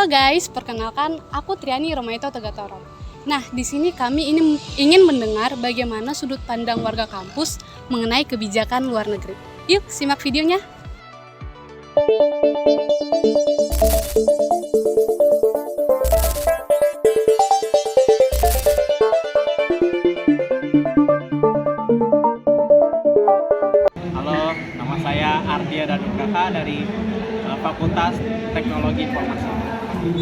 Halo guys, perkenalkan aku Triani Romaito Tegatoro. Nah, di sini kami ini ingin mendengar bagaimana sudut pandang warga kampus mengenai kebijakan luar negeri. Yuk, simak videonya. Halo, nama saya Ardia Danukaka dari Fakultas Teknologi Informasi.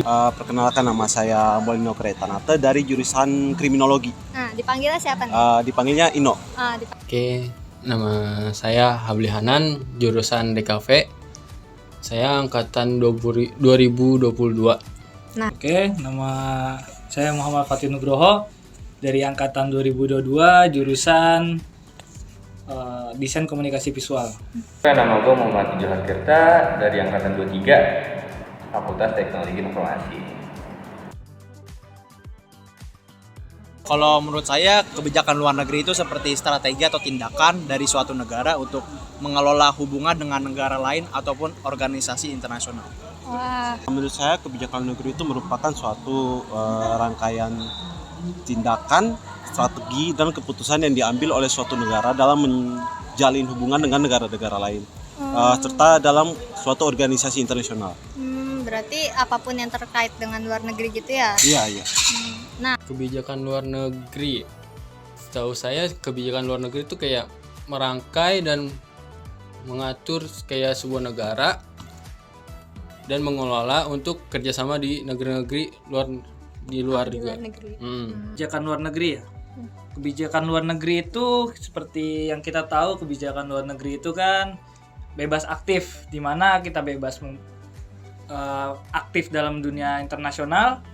Perkenalkan, nama saya Molino Kretanata dari jurusan Kriminologi. Nah, dipanggilnya siapa nih? Dipanggilnya Ino. Oke, nama saya Habli Hanan, jurusan DKV. Saya angkatan 2022. Oke, nama saya Muhammad Fatih Nugroho dari angkatan 2022, jurusan Desain Komunikasi Visual. Nama gue Muhammad Johan Tirta dari angkatan 23, Fakultas Teknologi Informasi. Kalau menurut saya, kebijakan luar negeri itu seperti strategi atau tindakan dari suatu negara untuk mengelola hubungan dengan negara lain ataupun organisasi internasional. Wah, Menurut saya, kebijakan luar negeri itu merupakan suatu rangkaian tindakan, strategi, dan keputusan yang diambil oleh suatu negara dalam menjalin hubungan dengan negara-negara lain, serta dalam suatu organisasi internasional. Berarti apapun yang terkait dengan luar negeri gitu ya? Iya. Kebijakan luar negeri. Setahu saya kebijakan luar negeri itu kayak merangkai dan mengatur kayak sebuah negara dan mengelola untuk kerjasama di negeri-negeri di luar juga. negeri. Kebijakan luar negeri ya. Kebijakan luar negeri itu seperti yang kita tahu, kebijakan luar negeri itu kan bebas aktif, di mana kita bebas aktif dalam dunia internasional,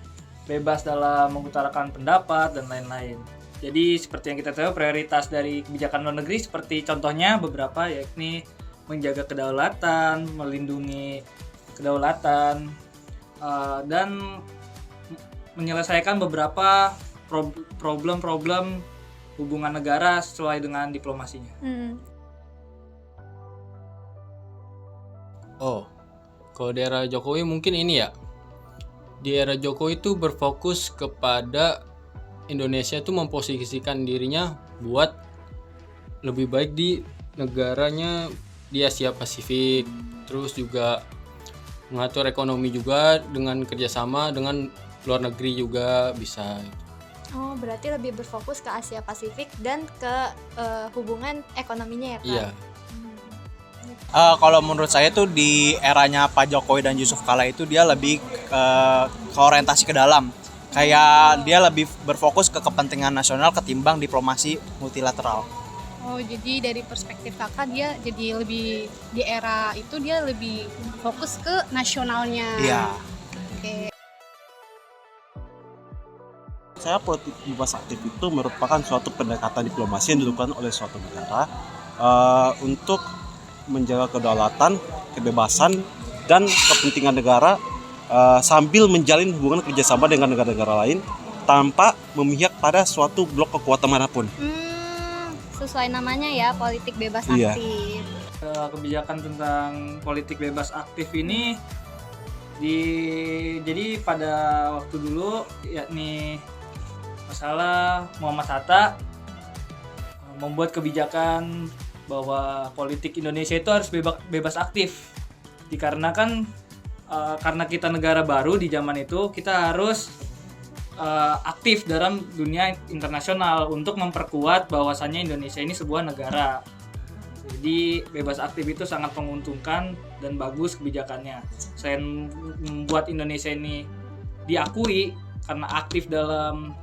bebas dalam mengutarakan pendapat dan lain-lain. Jadi seperti yang kita tahu, prioritas dari kebijakan luar negeri seperti contohnya beberapa, yakni menjaga kedaulatan, melindungi kedaulatan, dan menyelesaikan beberapa problem-problem hubungan negara sesuai dengan diplomasinya. Oh, kalau di era Jokowi mungkin ini ya. Di era Jokowi itu berfokus kepada Indonesia itu memposisikan dirinya buat lebih baik di negaranya di Asia Pasifik. Terus juga mengatur ekonomi juga dengan kerjasama dengan luar negeri juga bisa. Oh, berarti lebih berfokus ke Asia Pasifik dan ke hubungan ekonominya ya, Kak? Iya. Kalau menurut saya tuh di eranya Pak Jokowi dan Yusuf Kala itu dia lebih ke orientasi ke dalam. Kayak dia lebih berfokus ke kepentingan nasional ketimbang diplomasi multilateral. Oh, jadi dari perspektif kakak dia jadi lebih di era itu dia lebih fokus ke nasionalnya. Iya. Oke. Saya politik bebas aktif itu merupakan suatu pendekatan diplomasi yang dilakukan oleh suatu negara untuk menjaga kedaulatan, kebebasan, dan kepentingan negara sambil menjalin hubungan kerjasama dengan negara-negara lain tanpa memihak pada suatu blok kekuatan manapun. Sesuai namanya ya, politik bebas Iya. aktif. Kebijakan tentang politik bebas aktif ini jadi pada waktu dulu, yakni masalah Muhammad Hatta membuat kebijakan bahwa politik Indonesia itu harus bebas aktif, dikarenakan karena kita negara baru di zaman itu, kita harus aktif dalam dunia internasional untuk memperkuat bahwasannya Indonesia ini sebuah negara. Jadi bebas aktif itu sangat menguntungkan dan bagus kebijakannya. Selain membuat Indonesia ini diakui karena aktif dalam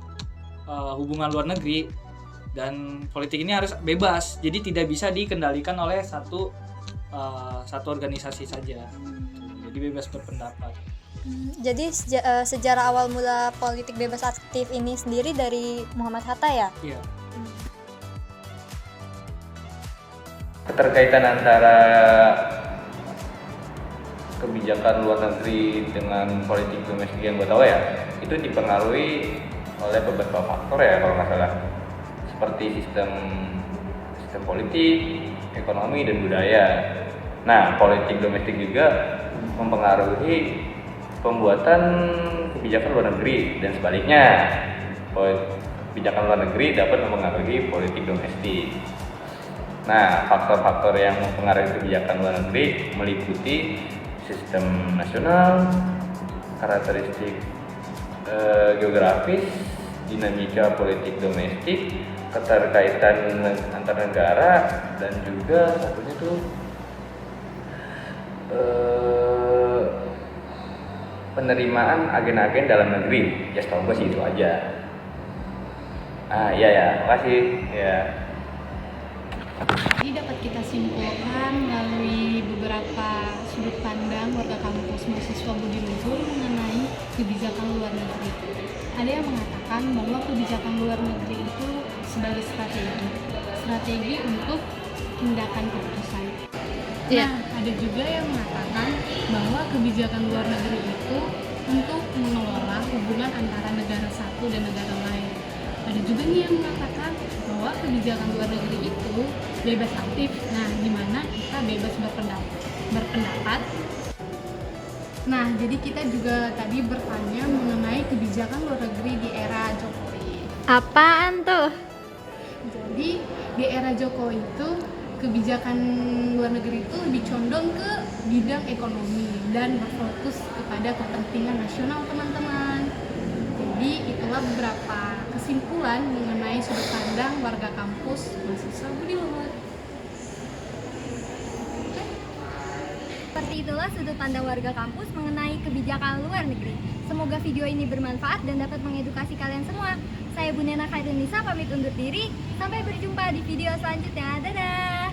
hubungan luar negeri, dan politik ini harus bebas, jadi tidak bisa dikendalikan oleh satu organisasi saja. Jadi bebas berpendapat. Jadi sejarah awal mula politik bebas aktif ini sendiri dari Muhammad Hatta ya? Iya. Keterkaitan antara kebijakan luar negeri dengan politik domestik yang gue tahu ya, itu dipengaruhi oleh beberapa faktor ya kalau nggak salah, seperti sistem politik, ekonomi, dan budaya. Nah, politik domestik juga mempengaruhi pembuatan kebijakan luar negeri dan sebaliknya. Kebijakan luar negeri dapat mempengaruhi politik domestik. Nah, faktor-faktor yang mempengaruhi kebijakan luar negeri meliputi sistem nasional, karakteristik geografis, dinamika politik domestik, keterkaitan antar negara, dan juga satunya tuh penerimaan agen-agen dalam negeri. Ya setahu gue sih itu aja. Iya ya, makasih ya. Jadi dapat kita simpulkan melalui beberapa sudut pandang warga kampus mahasiswa Budi Luhur mengenai kebijakan luar negeri. Ada yang mengatakan bahwa kebijakan luar negeri itu sebagai strategi untuk tindakan keputusan. Nah, ada juga yang mengatakan bahwa kebijakan luar negeri itu untuk mengelola hubungan antara negara satu dan negara lain. Ada juga nih yang mengatakan bahwa kebijakan luar negeri itu bebas aktif, nah di mana kita bebas berpendapat. Nah, jadi kita juga tadi bertanya mengenai kebijakan luar negeri di era Jokowi. Apaan tuh? Jadi di era Jokowi itu kebijakan luar negeri itu lebih condong ke bidang ekonomi dan berfokus kepada kepentingan nasional teman-teman. Jadi itulah beberapa kesimpulan mengenai sudut pandang warga kampus mahasiswa Budi Luhur. Seperti itulah sudut pandang warga kampus mengenai kebijakan luar negeri. Semoga video ini bermanfaat dan dapat mengedukasi kalian semua. Saya Bu Nena Khairunisa pamit undur diri. Sampai berjumpa di video selanjutnya. Dadah!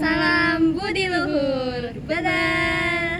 Salam Budi Luhur. Dadah!